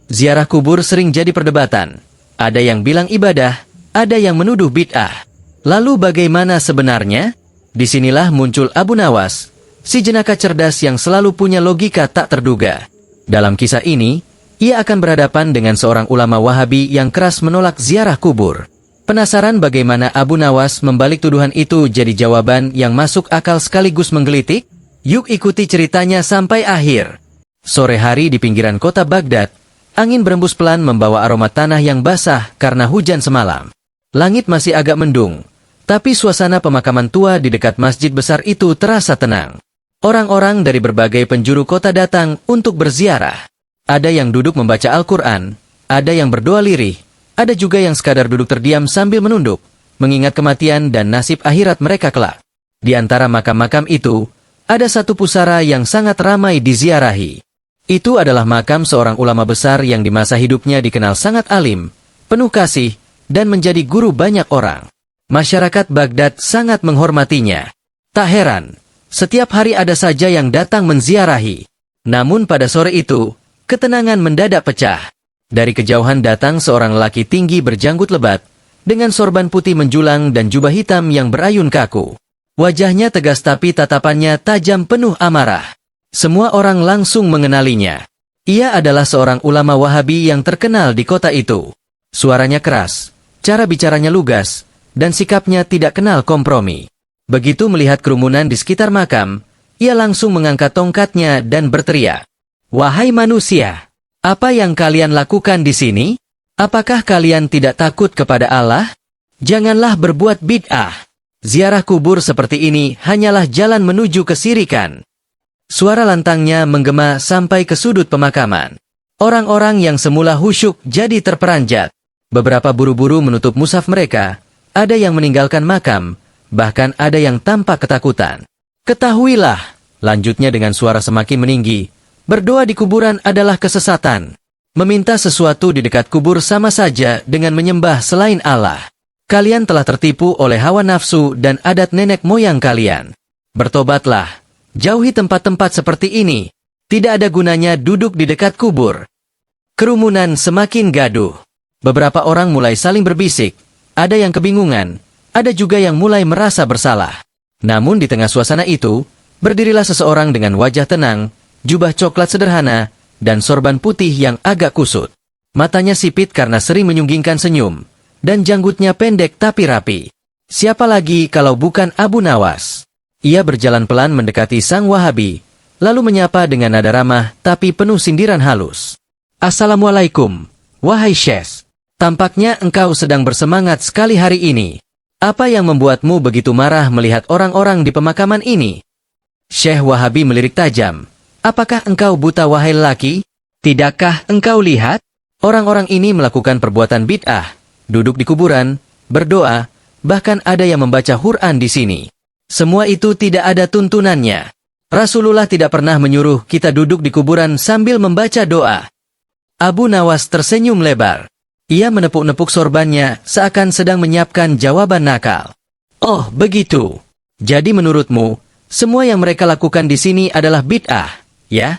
Ziarah kubur sering jadi perdebatan. Ada yang bilang ibadah, ada yang menuduh bid'ah. Lalu bagaimana sebenarnya? Disinilah muncul Abu Nawas, si jenaka cerdas yang selalu punya logika tak terduga. Dalam kisah ini, ia akan berhadapan dengan seorang ulama Wahabi yang keras menolak ziarah kubur. Penasaran bagaimana Abu Nawas membalik tuduhan itu jadi jawaban yang masuk akal sekaligus menggelitik? Yuk ikuti ceritanya sampai akhir. Sore hari di pinggiran kota Baghdad, angin berembus pelan membawa aroma tanah yang basah karena hujan semalam. Langit masih agak mendung, tapi suasana pemakaman tua di dekat masjid besar itu terasa tenang. Orang-orang dari berbagai penjuru kota datang untuk berziarah. Ada yang duduk membaca Al-Quran, ada yang berdoa lirih, ada juga yang sekadar duduk terdiam sambil menunduk, mengingat kematian dan nasib akhirat mereka kelak. Di antara makam-makam itu, ada satu pusara yang sangat ramai diziarahi. Itu adalah makam seorang ulama besar yang di masa hidupnya dikenal sangat alim, penuh kasih, dan menjadi guru banyak orang. Masyarakat Baghdad sangat menghormatinya. Tak heran, setiap hari ada saja yang datang menziarahi. Namun pada sore itu, ketenangan mendadak pecah. Dari kejauhan datang seorang lelaki tinggi berjanggut lebat, dengan sorban putih menjulang dan jubah hitam yang berayun kaku. Wajahnya tegas tapi tatapannya tajam penuh amarah. Semua orang langsung mengenalinya. Ia adalah seorang ulama Wahabi yang terkenal di kota itu. Suaranya keras, cara bicaranya lugas, dan sikapnya tidak kenal kompromi. Begitu melihat kerumunan di sekitar makam, ia langsung mengangkat tongkatnya dan berteriak, "Wahai manusia, apa yang kalian lakukan di sini? Apakah kalian tidak takut kepada Allah? Janganlah berbuat bid'ah. Ziarah kubur seperti ini hanyalah jalan menuju kesirikan." Suara lantangnya menggema sampai ke sudut pemakaman. Orang-orang yang semula khusyuk jadi terperanjat. Beberapa buru-buru menutup mushaf mereka, ada yang meninggalkan makam, bahkan ada yang tampak ketakutan. "Ketahuilah," lanjutnya dengan suara semakin meninggi, "berdoa di kuburan adalah kesesatan. Meminta sesuatu di dekat kubur sama saja dengan menyembah selain Allah. Kalian telah tertipu oleh hawa nafsu dan adat nenek moyang kalian. Bertobatlah. Jauhi tempat-tempat seperti ini. Tidak ada gunanya duduk di dekat kubur." Kerumunan semakin gaduh. Beberapa orang mulai saling berbisik. Ada yang kebingungan. Ada juga yang mulai merasa bersalah. Namun di tengah suasana itu, berdirilah seseorang dengan wajah tenang, jubah coklat sederhana, dan sorban putih yang agak kusut. Matanya sipit karena sering menyunggingkan senyum, dan janggutnya pendek tapi rapi. Siapa lagi kalau bukan Abu Nawas? Ia berjalan pelan mendekati sang Wahabi, lalu menyapa dengan nada ramah tapi penuh sindiran halus. "Assalamualaikum, wahai Syekh. Tampaknya engkau sedang bersemangat sekali hari ini. Apa yang membuatmu begitu marah melihat orang-orang di pemakaman ini?" Syekh Wahabi melirik tajam. "Apakah engkau buta wahai lelaki? Tidakkah engkau lihat? Orang-orang ini melakukan perbuatan bid'ah, duduk di kuburan, berdoa, bahkan ada yang membaca Quran di sini. Semua itu tidak ada tuntunannya. Rasulullah tidak pernah menyuruh kita duduk di kuburan sambil membaca doa." Abu Nawas tersenyum lebar. Ia menepuk-nepuk sorbannya seakan sedang menyiapkan jawaban nakal. "Oh, begitu. Jadi menurutmu, semua yang mereka lakukan di sini adalah bid'ah, ya?"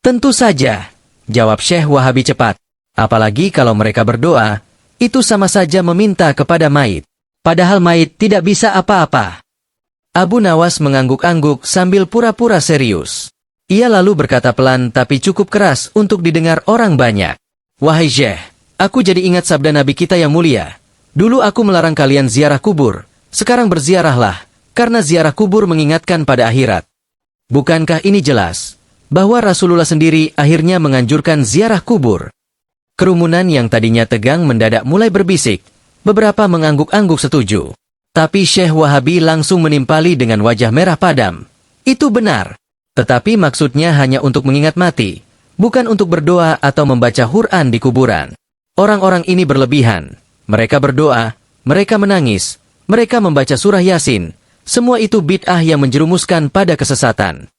"Tentu saja," jawab Syekh Wahabi cepat. "Apalagi kalau mereka berdoa, itu sama saja meminta kepada mayit. Padahal mayit tidak bisa apa-apa." Abu Nawas mengangguk-angguk sambil pura-pura serius. Ia lalu berkata pelan tapi cukup keras untuk didengar orang banyak. "Wahai Syekh, aku jadi ingat sabda Nabi kita yang mulia. Dulu aku melarang kalian ziarah kubur, sekarang berziarahlah, karena ziarah kubur mengingatkan pada akhirat. Bukankah ini jelas, bahwa Rasulullah sendiri akhirnya menganjurkan ziarah kubur?" Kerumunan yang tadinya tegang mendadak mulai berbisik, beberapa mengangguk-angguk setuju. Tapi Syekh Wahabi langsung menimpali dengan wajah merah padam. "Itu benar. Tetapi maksudnya hanya untuk mengingat mati, bukan untuk berdoa atau membaca Quran di kuburan. Orang-orang ini berlebihan. Mereka berdoa, mereka menangis, mereka membaca surah Yasin. Semua itu bid'ah yang menjerumuskan pada kesesatan."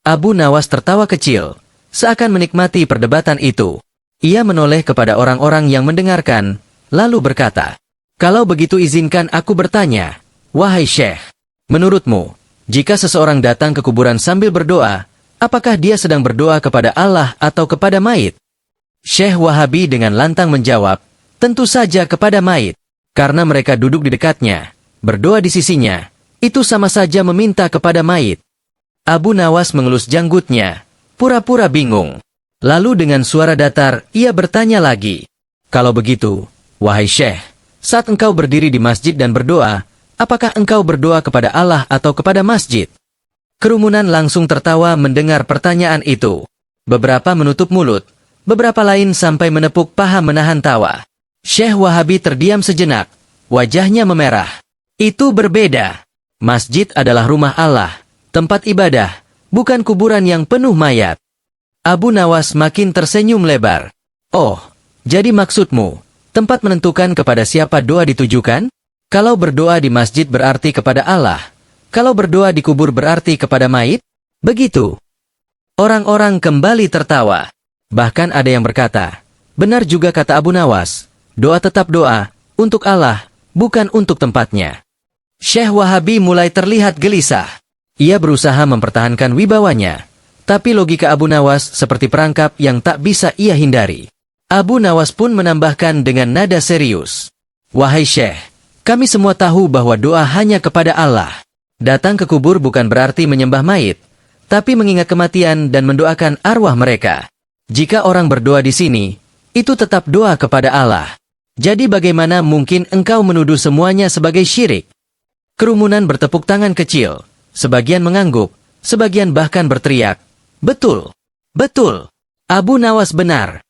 Abu Nawas tertawa kecil, seakan menikmati perdebatan itu. Ia menoleh kepada orang-orang yang mendengarkan, lalu berkata, "Kalau begitu izinkan aku bertanya, wahai Syekh, menurutmu, jika seseorang datang ke kuburan sambil berdoa, apakah dia sedang berdoa kepada Allah atau kepada mayit?" Syekh Wahabi dengan lantang menjawab, tentu saja kepada mayit. Karena mereka duduk di dekatnya, berdoa di sisinya, itu sama saja meminta kepada mayit. Abu Nawas mengelus janggutnya, pura-pura bingung. Lalu dengan suara datar, ia bertanya lagi. Kalau begitu, wahai Syekh, saat engkau berdiri di masjid dan berdoa, apakah engkau berdoa kepada Allah atau kepada masjid? Kerumunan langsung tertawa mendengar pertanyaan itu. Beberapa menutup mulut, beberapa lain sampai menepuk paha menahan tawa. Syekh Wahabi terdiam sejenak, wajahnya memerah. Itu berbeda. Masjid adalah rumah Allah, tempat ibadah, bukan kuburan yang penuh mayat. Abu Nawas makin tersenyum lebar. Oh, jadi maksudmu, tempat menentukan kepada siapa doa ditujukan? Kalau berdoa di masjid berarti kepada Allah, kalau berdoa di kubur berarti kepada mayit? Begitu. Orang-orang kembali tertawa. Bahkan ada yang berkata, benar juga kata Abu Nawas, doa tetap doa, untuk Allah, bukan untuk tempatnya. Syekh Wahabi mulai terlihat gelisah. Ia berusaha mempertahankan wibawanya, tapi logika Abu Nawas seperti perangkap yang tak bisa ia hindari. Abu Nawas pun menambahkan dengan nada serius. Wahai Syekh, kami semua tahu bahwa doa hanya kepada Allah. Datang ke kubur bukan berarti menyembah mayit, tapi mengingat kematian dan mendoakan arwah mereka. Jika orang berdoa di sini, itu tetap doa kepada Allah. Jadi bagaimana mungkin engkau menuduh semuanya sebagai syirik? Kerumunan bertepuk tangan kecil, sebagian mengangguk, sebagian bahkan berteriak, betul, betul, Abu Nawas benar.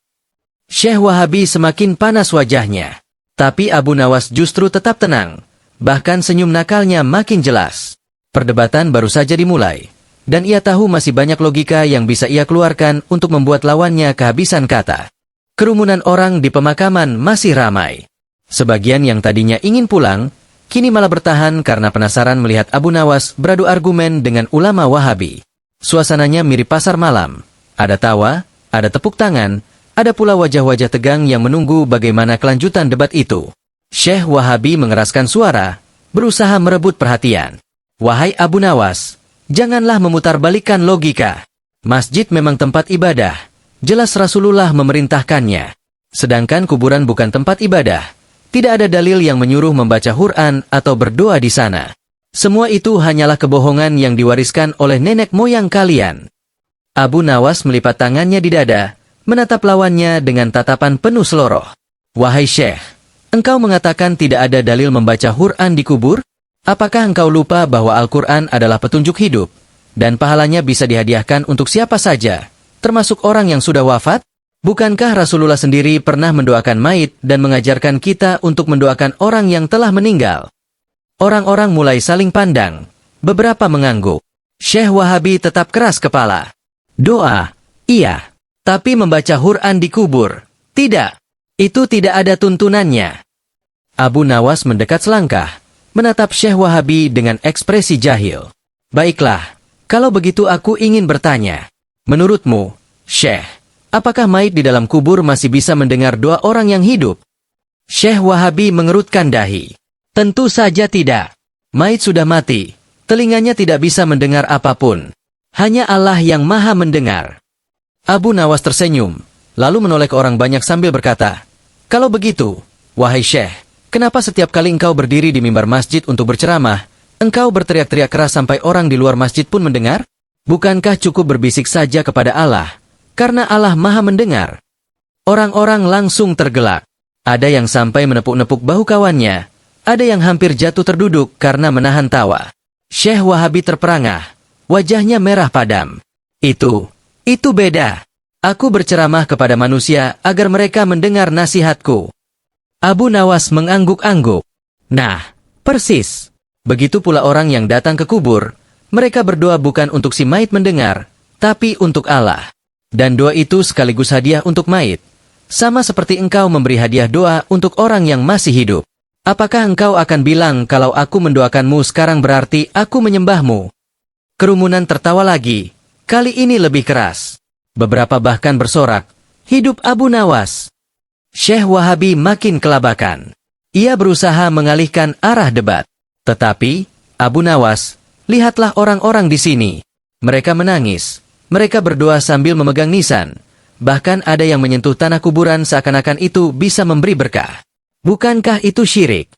Syekh Wahabi semakin panas wajahnya, tapi Abu Nawas justru tetap tenang, bahkan senyum nakalnya makin jelas. Perdebatan baru saja dimulai, dan ia tahu masih banyak logika yang bisa ia keluarkan untuk membuat lawannya kehabisan kata. Kerumunan orang di pemakaman masih ramai. Sebagian yang tadinya ingin pulang, kini malah bertahan karena penasaran melihat Abu Nawas beradu argumen dengan ulama Wahabi. Suasananya mirip pasar malam. Ada tawa, ada tepuk tangan, ada pula wajah-wajah tegang yang menunggu bagaimana kelanjutan debat itu. Syekh Wahabi mengeraskan suara, berusaha merebut perhatian. Wahai Abu Nawas, janganlah memutarbalikkan logika. Masjid memang tempat ibadah. Jelas Rasulullah memerintahkannya. Sedangkan kuburan bukan tempat ibadah. Tidak ada dalil yang menyuruh membaca Quran atau berdoa di sana. Semua itu hanyalah kebohongan yang diwariskan oleh nenek moyang kalian. Abu Nawas melipat tangannya di dada, menatap lawannya dengan tatapan penuh seloroh. Wahai Syekh, engkau mengatakan tidak ada dalil membaca Quran di kubur? Apakah engkau lupa bahwa Al-Quran adalah petunjuk hidup, dan pahalanya bisa dihadiahkan untuk siapa saja, termasuk orang yang sudah wafat? Bukankah Rasulullah sendiri pernah mendoakan mayit dan mengajarkan kita untuk mendoakan orang yang telah meninggal? Orang-orang mulai saling pandang, beberapa mengangguk. Syekh Wahabi tetap keras kepala. Doa, iya. Tapi membaca Quran di kubur, tidak. Itu tidak ada tuntunannya. Abu Nawas mendekat selangkah, menatap Syekh Wahabi dengan ekspresi jahil. Baiklah, kalau begitu aku ingin bertanya. Menurutmu, Syekh, apakah mayit di dalam kubur masih bisa mendengar doa orang yang hidup? Syekh Wahabi mengerutkan dahi. Tentu saja tidak. Mayit sudah mati, telinganya tidak bisa mendengar apapun. Hanya Allah yang maha mendengar. Abu Nawas tersenyum, lalu menoleh ke orang banyak sambil berkata, kalau begitu, wahai Syekh, kenapa setiap kali engkau berdiri di mimbar masjid untuk berceramah, engkau berteriak-teriak keras sampai orang di luar masjid pun mendengar? Bukankah cukup berbisik saja kepada Allah, karena Allah maha mendengar? Orang-orang langsung tergelak. Ada yang sampai menepuk-nepuk bahu kawannya, ada yang hampir jatuh terduduk karena menahan tawa. Syekh Wahabi terperangah, wajahnya merah padam. Itu beda. Aku berceramah kepada manusia agar mereka mendengar nasihatku. Abu Nawas mengangguk-angguk. Nah, persis. Begitu pula orang yang datang ke kubur, mereka berdoa bukan untuk si mayit mendengar, tapi untuk Allah. Dan doa itu sekaligus hadiah untuk mayit. Sama seperti engkau memberi hadiah doa untuk orang yang masih hidup. Apakah engkau akan bilang kalau aku mendoakanmu sekarang berarti aku menyembahmu? Kerumunan tertawa lagi. Kali ini lebih keras. Beberapa bahkan bersorak, hidup Abu Nawas. Syekh Wahabi makin kelabakan. Ia berusaha mengalihkan arah debat. Tetapi, Abu Nawas, lihatlah orang-orang di sini. Mereka menangis. Mereka berdoa sambil memegang nisan. Bahkan ada yang menyentuh tanah kuburan seakan-akan itu bisa memberi berkah. Bukankah itu syirik?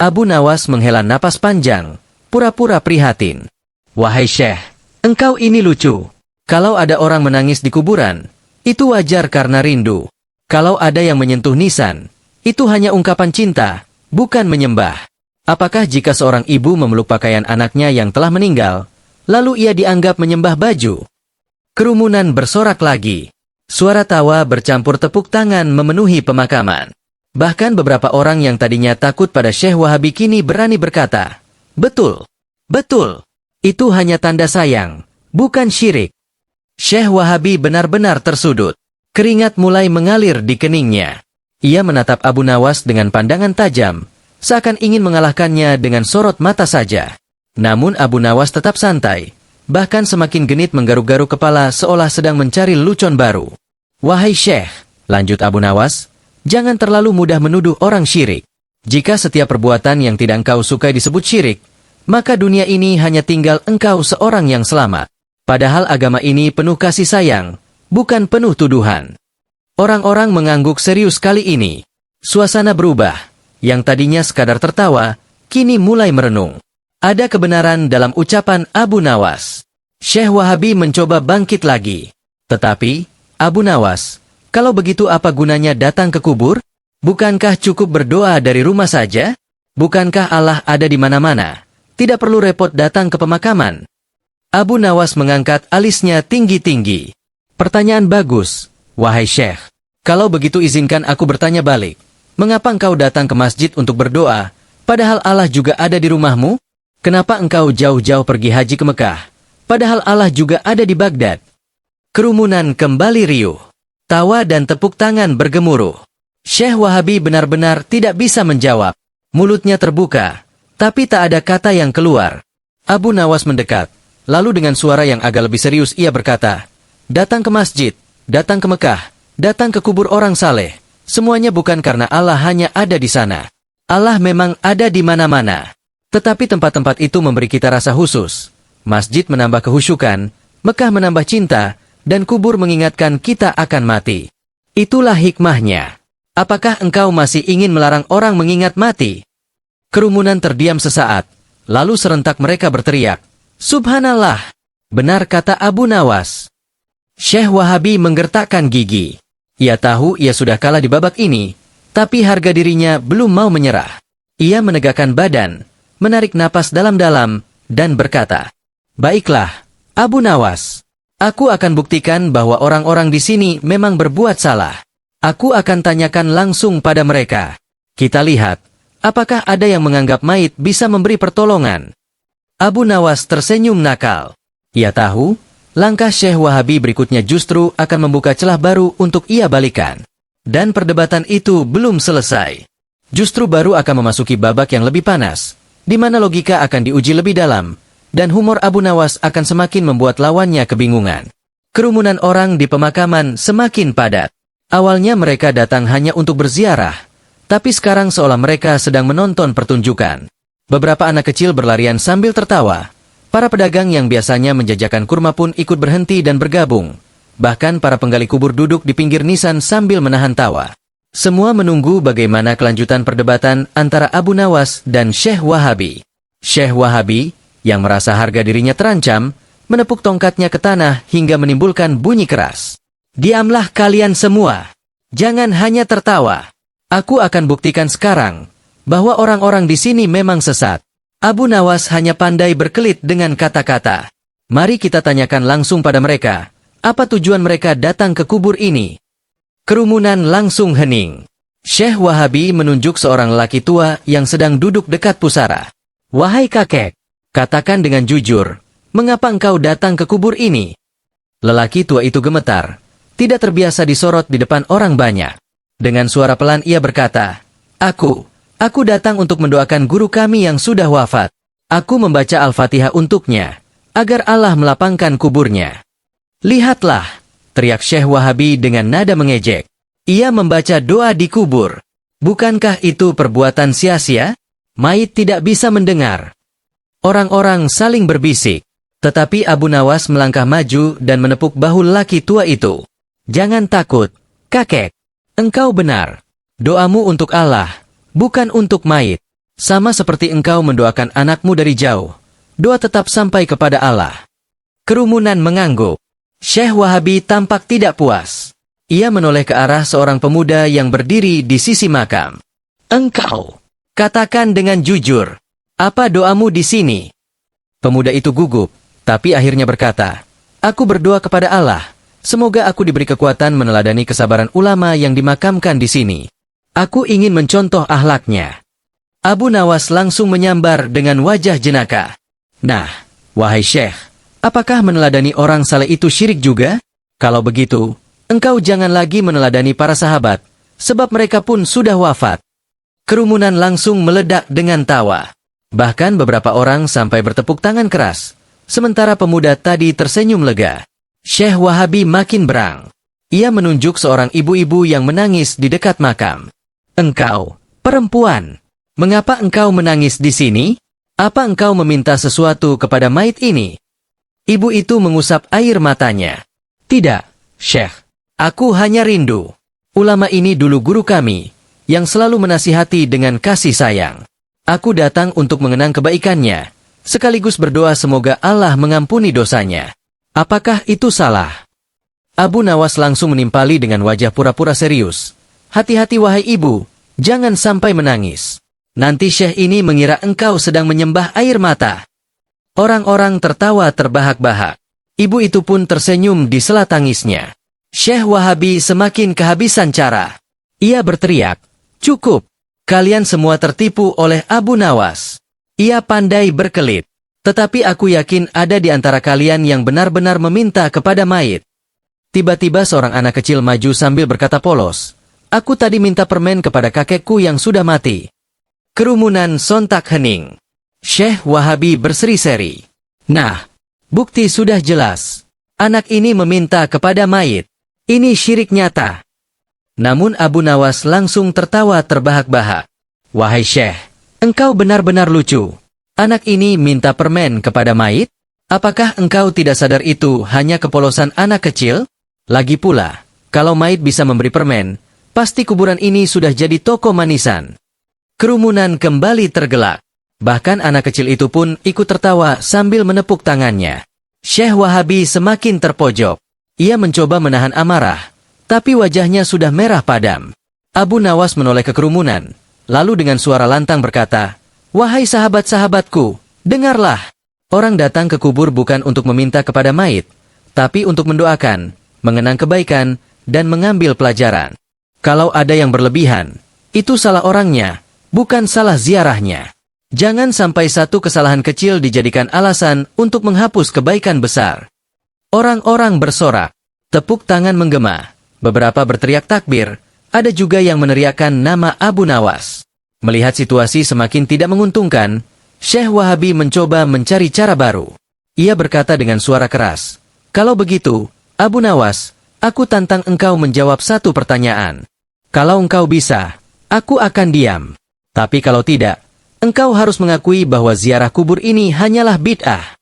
Abu Nawas menghela napas panjang, pura-pura prihatin. Wahai Syekh, engkau ini lucu. Kalau ada orang menangis di kuburan, itu wajar karena rindu. Kalau ada yang menyentuh nisan, itu hanya ungkapan cinta, bukan menyembah. Apakah jika seorang ibu memeluk pakaian anaknya yang telah meninggal, lalu ia dianggap menyembah baju? Kerumunan bersorak lagi. Suara tawa bercampur tepuk tangan memenuhi pemakaman. Bahkan beberapa orang yang tadinya takut pada Syekh Wahabi kini berani berkata, "Betul, betul, itu hanya tanda sayang, bukan syirik." Syekh Wahabi benar-benar tersudut. Keringat mulai mengalir di keningnya. Ia menatap Abu Nawas dengan pandangan tajam, seakan ingin mengalahkannya dengan sorot mata saja. Namun Abu Nawas tetap santai. Bahkan semakin genit menggaruk-garuk kepala seolah sedang mencari lelucon baru. Wahai Syekh, lanjut Abu Nawas, jangan terlalu mudah menuduh orang syirik. Jika setiap perbuatan yang tidak engkau sukai disebut syirik, maka dunia ini hanya tinggal engkau seorang yang selamat. Padahal agama ini penuh kasih sayang, bukan penuh tuduhan. Orang-orang mengangguk serius kali ini. Suasana berubah. Yang tadinya sekadar tertawa, kini mulai merenung. Ada kebenaran dalam ucapan Abu Nawas. Syekh Wahabi mencoba bangkit lagi. Tetapi, Abu Nawas, kalau begitu apa gunanya datang ke kubur? Bukankah cukup berdoa dari rumah saja? Bukankah Allah ada di mana-mana? Tidak perlu repot datang ke pemakaman. Abu Nawas mengangkat alisnya tinggi-tinggi. Pertanyaan bagus, wahai Syekh. Kalau begitu izinkan aku bertanya balik. Mengapa engkau datang ke masjid untuk berdoa, padahal Allah juga ada di rumahmu? Kenapa engkau jauh-jauh pergi haji ke Mekah, padahal Allah juga ada di Baghdad? Kerumunan kembali riuh. Tawa dan tepuk tangan bergemuruh. Syekh Wahabi benar-benar tidak bisa menjawab. Mulutnya terbuka, tapi tak ada kata yang keluar. Abu Nawas mendekat, lalu dengan suara yang agak lebih serius ia berkata, "Datang ke masjid, datang ke Mekah, datang ke kubur orang saleh. Semuanya bukan karena Allah hanya ada di sana. Allah memang ada di mana-mana. Tetapi tempat-tempat itu memberi kita rasa khusus. Masjid menambah kehusyukan, Mekah menambah cinta, dan kubur mengingatkan kita akan mati. Itulah hikmahnya. Apakah engkau masih ingin melarang orang mengingat mati?" Kerumunan terdiam sesaat, lalu serentak mereka berteriak, "Subhanallah!" Benar kata Abu Nawas. Syekh Wahabi menggertakkan gigi. Ia tahu ia sudah kalah di babak ini, tapi harga dirinya belum mau menyerah. Ia menegakkan badan, menarik napas dalam-dalam, dan berkata, "Baiklah, Abu Nawas. Aku akan buktikan bahwa orang-orang di sini memang berbuat salah. Aku akan tanyakan langsung pada mereka. Kita lihat, apakah ada yang menganggap mayit bisa memberi pertolongan?" Abu Nawas tersenyum nakal. Ia tahu, langkah Syekh Wahabi berikutnya justru akan membuka celah baru untuk ia balikan. Dan perdebatan itu belum selesai. Justru baru akan memasuki babak yang lebih panas, di mana logika akan diuji lebih dalam, dan humor Abu Nawas akan semakin membuat lawannya kebingungan. Kerumunan orang di pemakaman semakin padat. Awalnya mereka datang hanya untuk berziarah, tapi sekarang seolah mereka sedang menonton pertunjukan. Beberapa anak kecil berlarian sambil tertawa. Para pedagang yang biasanya menjajakan kurma pun ikut berhenti dan bergabung. Bahkan para penggali kubur duduk di pinggir nisan sambil menahan tawa. Semua menunggu bagaimana kelanjutan perdebatan antara Abu Nawas dan Syekh Wahabi. Syekh Wahabi, yang merasa harga dirinya terancam, menepuk tongkatnya ke tanah hingga menimbulkan bunyi keras. "Diamlah kalian semua. Jangan hanya tertawa. Aku akan buktikan sekarang bahwa orang-orang di sini memang sesat." Abu Nawas hanya pandai berkelit dengan kata-kata. Mari kita tanyakan langsung pada mereka, apa tujuan mereka datang ke kubur ini? Kerumunan langsung hening. Syekh Wahabi menunjuk seorang lelaki tua yang sedang duduk dekat pusara. "Wahai kakek, katakan dengan jujur, mengapa engkau datang ke kubur ini?" Lelaki tua itu gemetar, tidak terbiasa disorot di depan orang banyak. Dengan suara pelan ia berkata, Aku datang untuk mendoakan guru kami yang sudah wafat. Aku membaca Al-Fatihah untuknya, agar Allah melapangkan kuburnya." "Lihatlah," teriak Syekh Wahabi dengan nada mengejek. "Ia membaca doa di kubur. Bukankah itu perbuatan sia-sia? Mayit tidak bisa mendengar." Orang-orang saling berbisik. Tetapi Abu Nawas melangkah maju dan menepuk bahu lelaki tua itu. Jangan takut, kakek. Engkau benar. Doamu untuk Allah, bukan untuk mayit. Sama seperti engkau mendoakan anakmu dari jauh. Doa tetap sampai kepada Allah. Kerumunan mengangguk. Syekh Wahabi tampak tidak puas. Ia menoleh ke arah seorang pemuda yang berdiri di sisi makam. Engkau, katakan dengan jujur, apa doamu di sini? Pemuda itu gugup, tapi akhirnya berkata, aku berdoa kepada Allah, semoga aku diberi kekuatan meneladani kesabaran ulama yang dimakamkan di sini. Aku ingin mencontoh akhlaknya. Abu Nawas langsung menyambar dengan wajah jenaka. Nah, wahai Syekh, apakah meneladani orang saleh itu syirik juga? Kalau begitu, engkau jangan lagi meneladani para sahabat, sebab mereka pun sudah wafat. Kerumunan langsung meledak dengan tawa. Bahkan beberapa orang sampai bertepuk tangan keras. Sementara pemuda tadi tersenyum lega. Syekh Wahabi makin berang. Ia menunjuk seorang ibu-ibu yang menangis di dekat makam. Engkau, perempuan, mengapa engkau menangis di sini? Apa engkau meminta sesuatu kepada mayit ini? Ibu itu mengusap air matanya. Tidak, Syekh. Aku hanya rindu. Ulama ini dulu guru kami, yang selalu menasihati dengan kasih sayang. Aku datang untuk mengenang kebaikannya, sekaligus berdoa semoga Allah mengampuni dosanya. Apakah itu salah? Abu Nawas langsung menimpali dengan wajah pura-pura serius. Hati-hati wahai ibu, jangan sampai menangis. Nanti Syekh ini mengira engkau sedang menyembah air mata. Orang-orang tertawa terbahak-bahak. Ibu itu pun tersenyum di sela tangisnya. Syekh Wahabi semakin kehabisan cara. Ia berteriak, cukup, kalian semua tertipu oleh Abu Nawas. Ia pandai berkelit. Tetapi aku yakin ada di antara kalian yang benar-benar meminta kepada mayit. Tiba-tiba seorang anak kecil maju sambil berkata polos, aku tadi minta permen kepada kakekku yang sudah mati. Kerumunan sontak hening. Syekh Wahabi berseri-seri. Nah, bukti sudah jelas. Anak ini meminta kepada mayit. Ini syirik nyata. Namun Abu Nawas langsung tertawa terbahak-bahak. Wahai Syekh, engkau benar-benar lucu. Anak ini minta permen kepada mayit? Apakah engkau tidak sadar itu hanya kepolosan anak kecil? Lagi pula, kalau mayit bisa memberi permen, pasti kuburan ini sudah jadi toko manisan. Kerumunan kembali tergelak. Bahkan anak kecil itu pun ikut tertawa sambil menepuk tangannya. Syekh Wahabi semakin terpojok. Ia mencoba menahan amarah, tapi wajahnya sudah merah padam. Abu Nawas menoleh ke kerumunan, lalu dengan suara lantang berkata, wahai sahabat-sahabatku, dengarlah. Orang datang ke kubur bukan untuk meminta kepada mayit, tapi untuk mendoakan, mengenang kebaikan, dan mengambil pelajaran. Kalau ada yang berlebihan, itu salah orangnya, bukan salah ziarahnya. Jangan sampai satu kesalahan kecil dijadikan alasan untuk menghapus kebaikan besar. Orang-orang bersorak, tepuk tangan menggema. Beberapa berteriak takbir, ada juga yang meneriakkan nama Abu Nawas. Melihat situasi semakin tidak menguntungkan, Syekh Wahabi mencoba mencari cara baru. Ia berkata dengan suara keras, kalau begitu, Abu Nawas, aku tantang engkau menjawab satu pertanyaan. Kalau engkau bisa, aku akan diam. Tapi kalau tidak, engkau harus mengakui bahwa ziarah kubur ini hanyalah bid'ah.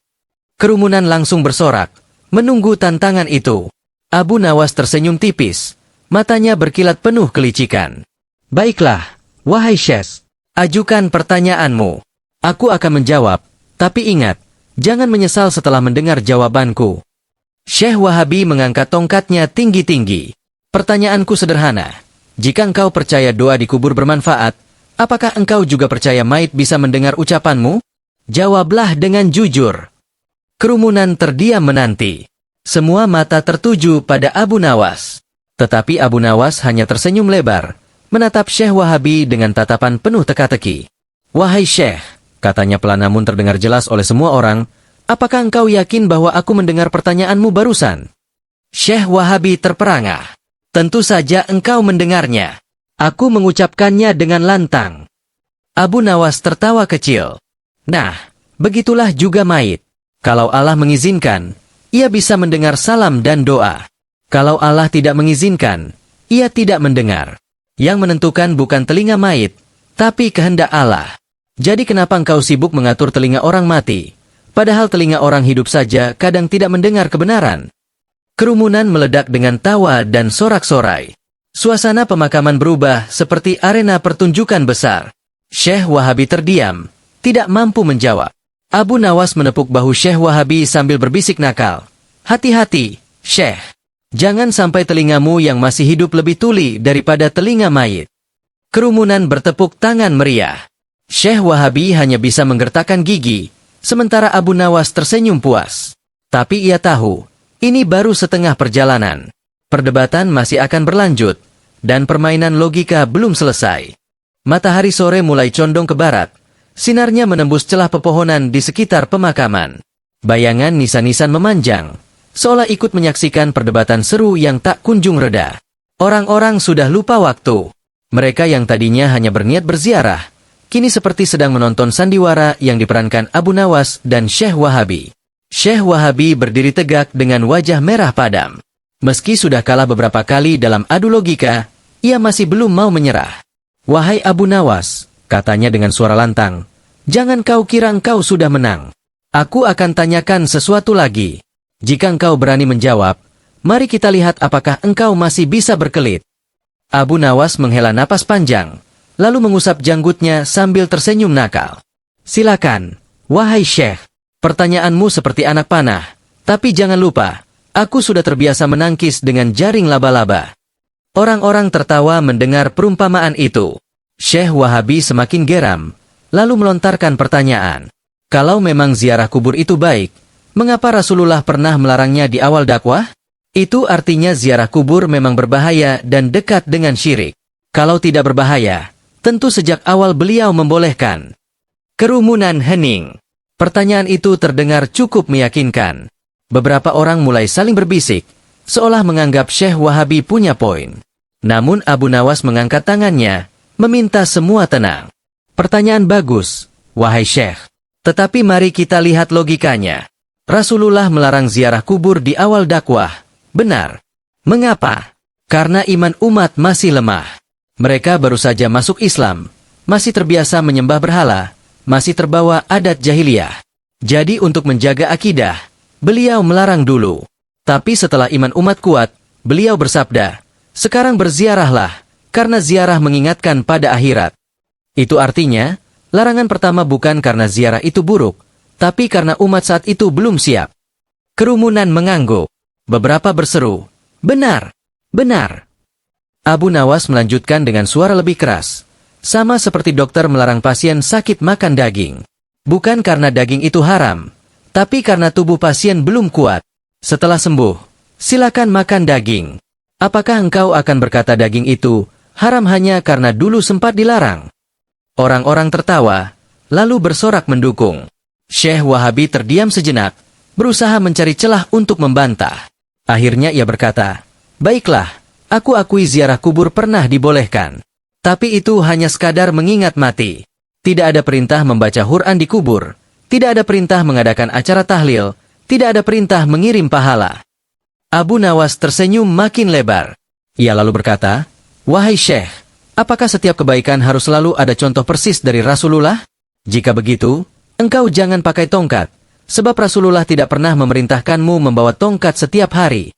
Kerumunan langsung bersorak, menunggu tantangan itu. Abu Nawas tersenyum tipis, matanya berkilat penuh kelicikan. Baiklah, wahai Syekh, ajukan pertanyaanmu. Aku akan menjawab, tapi ingat, jangan menyesal setelah mendengar jawabanku. Syekh Wahabi mengangkat tongkatnya tinggi-tinggi. Pertanyaanku sederhana, jika engkau percaya doa di kubur bermanfaat, apakah engkau juga percaya mayit bisa mendengar ucapanmu? Jawablah dengan jujur. Kerumunan terdiam menanti. Semua mata tertuju pada Abu Nawas. Tetapi Abu Nawas hanya tersenyum lebar, menatap Syekh Wahabi dengan tatapan penuh teka-teki. Wahai Syekh, katanya pelan namun terdengar jelas oleh semua orang, apakah engkau yakin bahwa aku mendengar pertanyaanmu barusan? Syekh Wahabi terperangah. Tentu saja engkau mendengarnya. Aku mengucapkannya dengan lantang. Abu Nawas tertawa kecil. Nah, begitulah juga mayit. Kalau Allah mengizinkan, ia bisa mendengar salam dan doa. Kalau Allah tidak mengizinkan, ia tidak mendengar. Yang menentukan bukan telinga mayit, tapi kehendak Allah. Jadi kenapa engkau sibuk mengatur telinga orang mati, padahal telinga orang hidup saja kadang tidak mendengar kebenaran? Kerumunan meledak dengan tawa dan sorak-sorai. Suasana pemakaman berubah seperti arena pertunjukan besar. Syekh Wahabi terdiam, tidak mampu menjawab. Abu Nawas menepuk bahu Syekh Wahabi sambil berbisik nakal. Hati-hati, Syekh. Jangan sampai telingamu yang masih hidup lebih tuli daripada telinga mayit. Kerumunan bertepuk tangan meriah. Syekh Wahabi hanya bisa menggertakkan gigi, sementara Abu Nawas tersenyum puas. Tapi ia tahu, ini baru setengah perjalanan. Perdebatan masih akan berlanjut, dan permainan logika belum selesai. Matahari sore mulai condong ke barat. Sinarnya menembus celah pepohonan di sekitar pemakaman. Bayangan nisan-nisan memanjang, seolah ikut menyaksikan perdebatan seru yang tak kunjung reda. Orang-orang sudah lupa waktu. Mereka yang tadinya hanya berniat berziarah, kini seperti sedang menonton sandiwara yang diperankan Abu Nawas dan Syekh Wahabi. Syekh Wahabi berdiri tegak dengan wajah merah padam. Meski sudah kalah beberapa kali dalam adu logika, ia masih belum mau menyerah. Wahai Abu Nawas, katanya dengan suara lantang, jangan kau kira engkau sudah menang. Aku akan tanyakan sesuatu lagi. Jika engkau berani menjawab, mari kita lihat apakah engkau masih bisa berkelit. Abu Nawas menghela napas panjang, lalu mengusap janggutnya sambil tersenyum nakal. Silakan, wahai Syekh. Pertanyaanmu seperti anak panah, tapi jangan lupa, aku sudah terbiasa menangkis dengan jaring laba-laba. Orang-orang tertawa mendengar perumpamaan itu. Syekh Wahabi semakin geram, lalu melontarkan pertanyaan. Kalau memang ziarah kubur itu baik, mengapa Rasulullah pernah melarangnya di awal dakwah? Itu artinya ziarah kubur memang berbahaya dan dekat dengan syirik. Kalau tidak berbahaya, tentu sejak awal beliau membolehkan. Kerumunan hening. Pertanyaan itu terdengar cukup meyakinkan. Beberapa orang mulai saling berbisik, seolah menganggap Syekh Wahabi punya poin. Namun Abu Nawas mengangkat tangannya, meminta semua tenang. Pertanyaan bagus, wahai Syekh. Tetapi mari kita lihat logikanya. Rasulullah melarang ziarah kubur di awal dakwah. Benar. Mengapa? Karena iman umat masih lemah. Mereka baru saja masuk Islam, masih terbiasa menyembah berhala, masih terbawa adat jahiliyah. Jadi untuk menjaga akidah, beliau melarang dulu. Tapi setelah iman umat kuat, beliau bersabda, sekarang berziarahlah, karena ziarah mengingatkan pada akhirat. Itu artinya, larangan pertama bukan karena ziarah itu buruk, tapi karena umat saat itu belum siap. Kerumunan mengangguk. Beberapa berseru, benar, benar. Abu Nawas melanjutkan dengan suara lebih keras, sama seperti dokter melarang pasien sakit makan daging. Bukan karena daging itu haram, tapi karena tubuh pasien belum kuat. Setelah sembuh, silakan makan daging. Apakah engkau akan berkata daging itu haram hanya karena dulu sempat dilarang? Orang-orang tertawa, lalu bersorak mendukung. Syekh Wahabi terdiam sejenak, berusaha mencari celah untuk membantah. Akhirnya ia berkata, baiklah, aku akui ziarah kubur pernah dibolehkan. Tapi itu hanya sekadar mengingat mati. Tidak ada perintah membaca Quran di kubur, tidak ada perintah mengadakan acara tahlil, tidak ada perintah mengirim pahala. Abu Nawas tersenyum makin lebar. Ia lalu berkata, wahai Syekh, apakah setiap kebaikan harus selalu ada contoh persis dari Rasulullah? Jika begitu, engkau jangan pakai tongkat, sebab Rasulullah tidak pernah memerintahkanmu membawa tongkat setiap hari.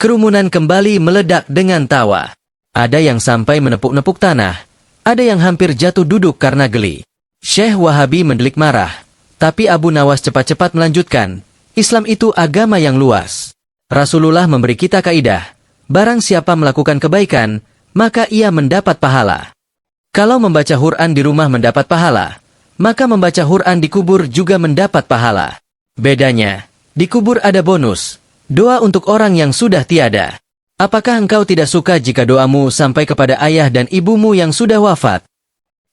Kerumunan kembali meledak dengan tawa. Ada yang sampai menepuk-nepuk tanah, ada yang hampir jatuh duduk karena geli. Syekh Wahabi mendelik marah, tapi Abu Nawas cepat-cepat melanjutkan, Islam itu agama yang luas. Rasulullah memberi kita kaidah, barang siapa melakukan kebaikan, maka ia mendapat pahala. Kalau membaca Quran di rumah mendapat pahala, maka membaca Quran di kubur juga mendapat pahala. Bedanya, di kubur ada bonus, doa untuk orang yang sudah tiada. Apakah engkau tidak suka jika doamu sampai kepada ayah dan ibumu yang sudah wafat?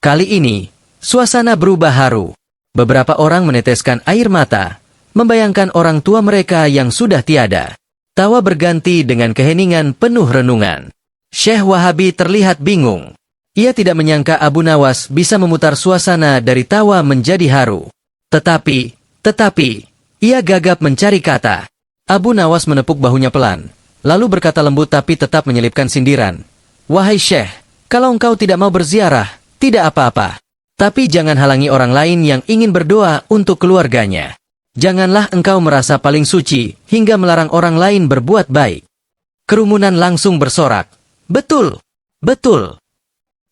Kali ini, suasana berubah haru. Beberapa orang meneteskan air mata, membayangkan orang tua mereka yang sudah tiada. Tawa berganti dengan keheningan penuh renungan. Syekh Wahabi terlihat bingung. Ia tidak menyangka Abu Nawas bisa memutar suasana dari tawa menjadi haru. Tetapi, ia gagap mencari kata. Abu Nawas menepuk bahunya pelan, lalu berkata lembut tapi tetap menyelipkan sindiran. Wahai Syekh, kalau engkau tidak mau berziarah, tidak apa-apa. Tapi jangan halangi orang lain yang ingin berdoa untuk keluarganya. Janganlah engkau merasa paling suci hingga melarang orang lain berbuat baik. Kerumunan langsung bersorak. Betul, betul.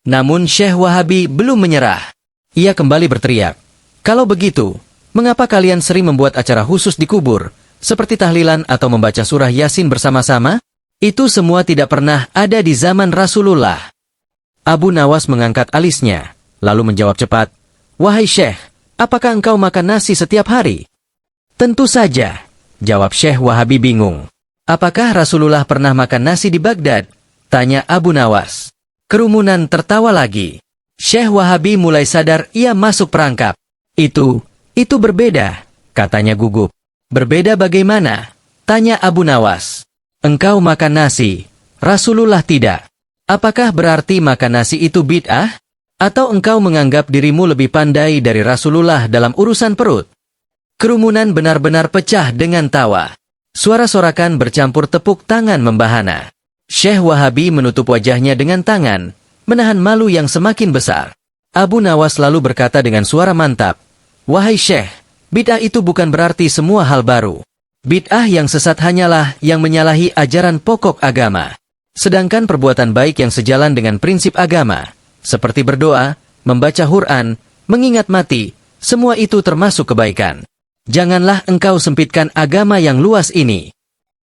Namun Syekh Wahabi belum menyerah. Ia kembali berteriak, kalau begitu, mengapa kalian sering membuat acara khusus di kubur, seperti tahlilan atau membaca surah Yasin bersama-sama? Itu semua tidak pernah ada di zaman Rasulullah. Abu Nawas mengangkat alisnya, lalu menjawab cepat, wahai Syekh, apakah engkau makan nasi setiap hari? Tentu saja, jawab Syekh Wahabi bingung. Apakah Rasulullah pernah makan nasi di Baghdad? Tanya Abu Nawas. Kerumunan tertawa lagi. Syekh Wahabi mulai sadar ia masuk perangkap. Itu berbeda, katanya gugup. Berbeda bagaimana? Tanya Abu Nawas. Engkau makan nasi, Rasulullah tidak. Apakah berarti makan nasi itu bid'ah? Atau engkau menganggap dirimu lebih pandai dari Rasulullah dalam urusan perut? Kerumunan benar-benar pecah dengan tawa. Suara sorakan bercampur tepuk tangan membahana. Syekh Wahabi menutup wajahnya dengan tangan, menahan malu yang semakin besar. Abu Nawas lalu berkata dengan suara mantap, wahai Syekh, bid'ah itu bukan berarti semua hal baru. Bid'ah yang sesat hanyalah yang menyalahi ajaran pokok agama. Sedangkan perbuatan baik yang sejalan dengan prinsip agama, seperti berdoa, membaca Quran, mengingat mati, semua itu termasuk kebaikan. Janganlah engkau sempitkan agama yang luas ini.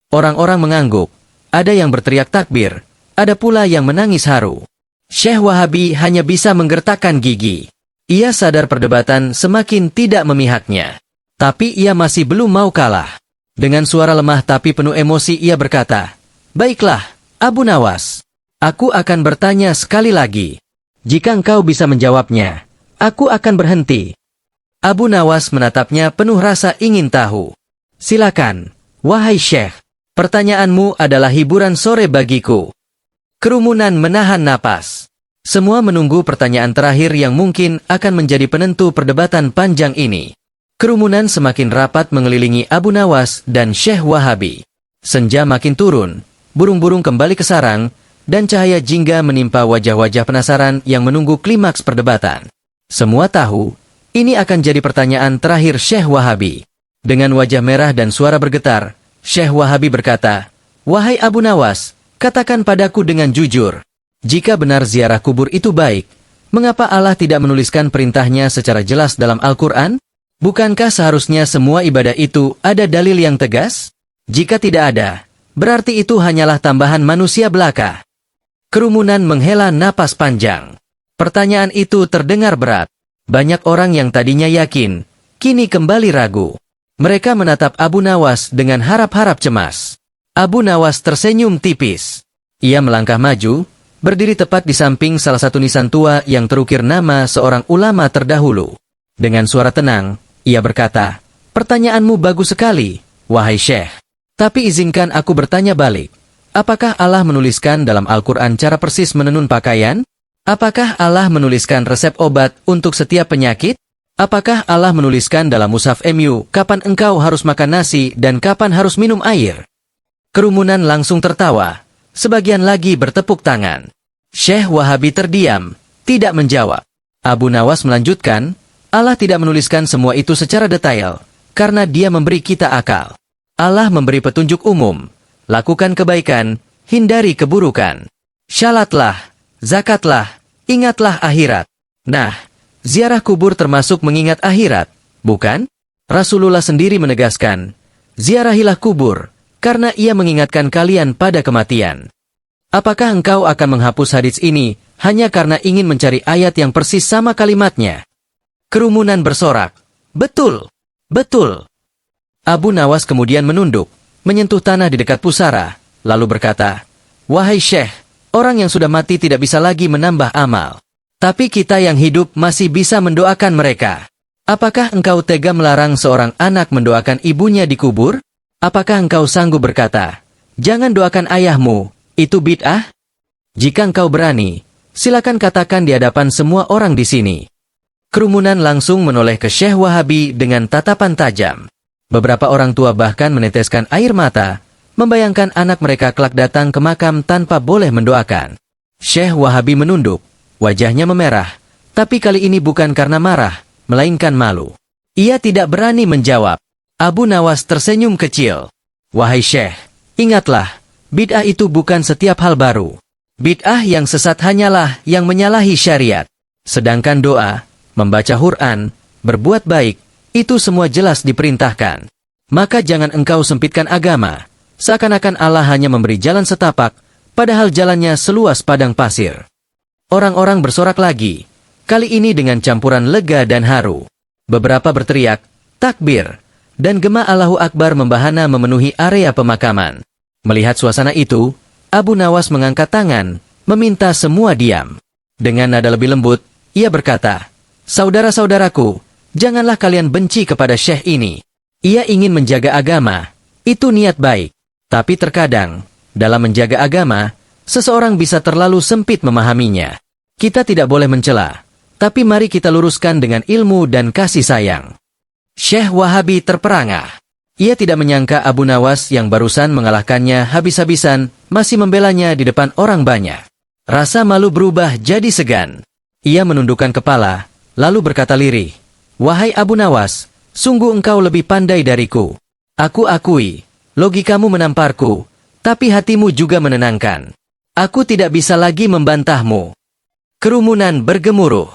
Orang-orang mengangguk, ada yang berteriak takbir, ada pula yang menangis haru. Syekh Wahabi hanya bisa menggertakkan gigi. Ia sadar perdebatan semakin tidak memihaknya. Tapi ia masih belum mau kalah. Dengan suara lemah tapi penuh emosi ia berkata, baiklah, Abu Nawas. Aku akan bertanya sekali lagi. Jika engkau bisa menjawabnya, aku akan berhenti. Abu Nawas menatapnya penuh rasa ingin tahu. Silakan, wahai Syekh. Pertanyaanmu adalah hiburan sore bagiku. Kerumunan menahan napas. Semua menunggu pertanyaan terakhir yang mungkin akan menjadi penentu perdebatan panjang ini. Kerumunan semakin rapat mengelilingi Abu Nawas dan Syekh Wahabi. Senja makin turun, burung-burung kembali ke sarang, dan cahaya jingga menimpa wajah-wajah penasaran yang menunggu klimaks perdebatan. Semua tahu, ini akan jadi pertanyaan terakhir Syekh Wahabi. Dengan wajah merah dan suara bergetar, Syekh Wahabi berkata, wahai Abu Nawas, katakan padaku dengan jujur, jika benar ziarah kubur itu baik, mengapa Allah tidak menuliskan perintahnya secara jelas dalam Al-Quran? Bukankah seharusnya semua ibadah itu ada dalil yang tegas? Jika tidak ada, berarti itu hanyalah tambahan manusia belaka. Kerumunan menghela napas panjang. Pertanyaan itu terdengar berat. Banyak orang yang tadinya yakin, kini kembali ragu. Mereka menatap Abu Nawas dengan harap-harap cemas. Abu Nawas tersenyum tipis. Ia melangkah maju, berdiri tepat di samping salah satu nisan tua yang terukir nama seorang ulama terdahulu. Dengan suara tenang, ia berkata, pertanyaanmu bagus sekali, wahai Syekh. Tapi izinkan aku bertanya balik. Apakah Allah menuliskan dalam Al-Quran cara persis menenun pakaian? Apakah Allah menuliskan resep obat untuk setiap penyakit? Apakah Allah menuliskan dalam Mushaf MU kapan engkau harus makan nasi dan kapan harus minum air? Kerumunan langsung tertawa. Sebagian lagi bertepuk tangan. Syekh Wahabi terdiam, tidak menjawab. Abu Nawas melanjutkan, Allah tidak menuliskan semua itu secara detail, karena Dia memberi kita akal. Allah memberi petunjuk umum, lakukan kebaikan, hindari keburukan. Syalatlah, zakatlah, ingatlah akhirat. Nah, ziarah kubur termasuk mengingat akhirat, bukan? Rasulullah sendiri menegaskan, ziarahilah kubur, karena ia mengingatkan kalian pada kematian. Apakah engkau akan menghapus hadits ini, hanya karena ingin mencari ayat yang persis sama kalimatnya? Kerumunan bersorak, betul, betul. Abu Nawas kemudian menunduk, menyentuh tanah di dekat pusara, lalu berkata, wahai Syekh, orang yang sudah mati tidak bisa lagi menambah amal. Tapi kita yang hidup masih bisa mendoakan mereka. Apakah engkau tega melarang seorang anak mendoakan ibunya di kubur? Apakah engkau sanggup berkata, jangan doakan ayahmu, itu bid'ah? Jika engkau berani, silakan katakan di hadapan semua orang di sini. Kerumunan langsung menoleh ke Syekh Wahabi dengan tatapan tajam. Beberapa orang tua bahkan meneteskan air mata, membayangkan anak mereka kelak datang ke makam tanpa boleh mendoakan. Syekh Wahabi menunduk, wajahnya memerah, tapi kali ini bukan karena marah, melainkan malu. Ia tidak berani menjawab. Abu Nawas tersenyum kecil. Wahai Syekh, ingatlah, bid'ah itu bukan setiap hal baru. Bid'ah yang sesat hanyalah yang menyalahi syariat. Sedangkan doa, membaca Quran, berbuat baik, itu semua jelas diperintahkan. Maka jangan engkau sempitkan agama, seakan-akan Allah hanya memberi jalan setapak, padahal jalannya seluas padang pasir. Orang-orang bersorak lagi, kali ini dengan campuran lega dan haru. Beberapa berteriak, takbir, dan gema Allahu Akbar membahana memenuhi area pemakaman. Melihat suasana itu, Abu Nawas mengangkat tangan, meminta semua diam. Dengan nada lebih lembut, ia berkata, saudara-saudaraku, janganlah kalian benci kepada Syekh ini. Ia ingin menjaga agama, itu niat baik. Tapi terkadang, dalam menjaga agama, seseorang bisa terlalu sempit memahaminya. Kita tidak boleh mencela, tapi mari kita luruskan dengan ilmu dan kasih sayang. Syekh Wahabi terperangah. Ia tidak menyangka Abu Nawas yang barusan mengalahkannya habis-habisan masih membelanya di depan orang banyak. Rasa malu berubah jadi segan. Ia menundukkan kepala, lalu berkata lirih, wahai Abu Nawas, sungguh engkau lebih pandai dariku. Aku akui, logikamu menamparku, tapi hatimu juga menenangkan. Aku tidak bisa lagi membantahmu. Kerumunan bergemuruh.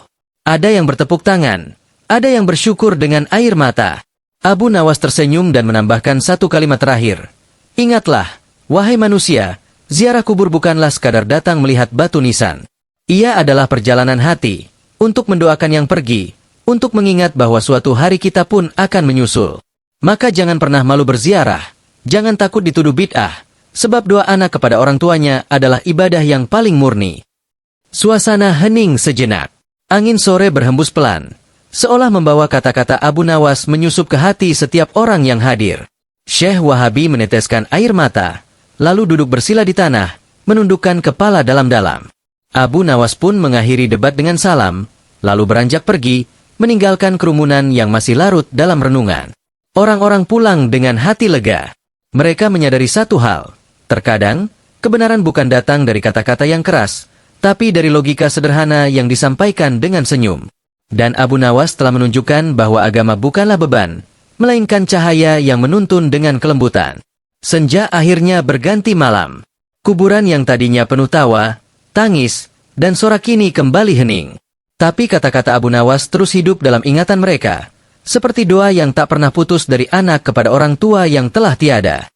Ada yang bertepuk tangan, ada yang bersyukur dengan air mata. Abu Nawas tersenyum dan menambahkan satu kalimat terakhir. Ingatlah, wahai manusia, ziarah kubur bukanlah sekadar datang melihat batu nisan. Ia adalah perjalanan hati, untuk mendoakan yang pergi, untuk mengingat bahwa suatu hari kita pun akan menyusul. Maka jangan pernah malu berziarah, jangan takut dituduh bid'ah, sebab doa anak kepada orang tuanya adalah ibadah yang paling murni. Suasana hening sejenak. Angin sore berhembus pelan, seolah membawa kata-kata Abu Nawas menyusup ke hati setiap orang yang hadir. Syekh Wahabi meneteskan air mata, lalu duduk bersila di tanah, menundukkan kepala dalam-dalam. Abu Nawas pun mengakhiri debat dengan salam, lalu beranjak pergi, meninggalkan kerumunan yang masih larut dalam renungan. Orang-orang pulang dengan hati lega. Mereka menyadari satu hal, terkadang, kebenaran bukan datang dari kata-kata yang keras, tapi dari logika sederhana yang disampaikan dengan senyum. Dan Abu Nawas telah menunjukkan bahwa agama bukanlah beban, melainkan cahaya yang menuntun dengan kelembutan. Senja akhirnya berganti malam. Kuburan yang tadinya penuh tawa, tangis, dan sorak kini kembali hening. Tapi kata-kata Abu Nawas terus hidup dalam ingatan mereka, seperti doa yang tak pernah putus dari anak kepada orang tua yang telah tiada.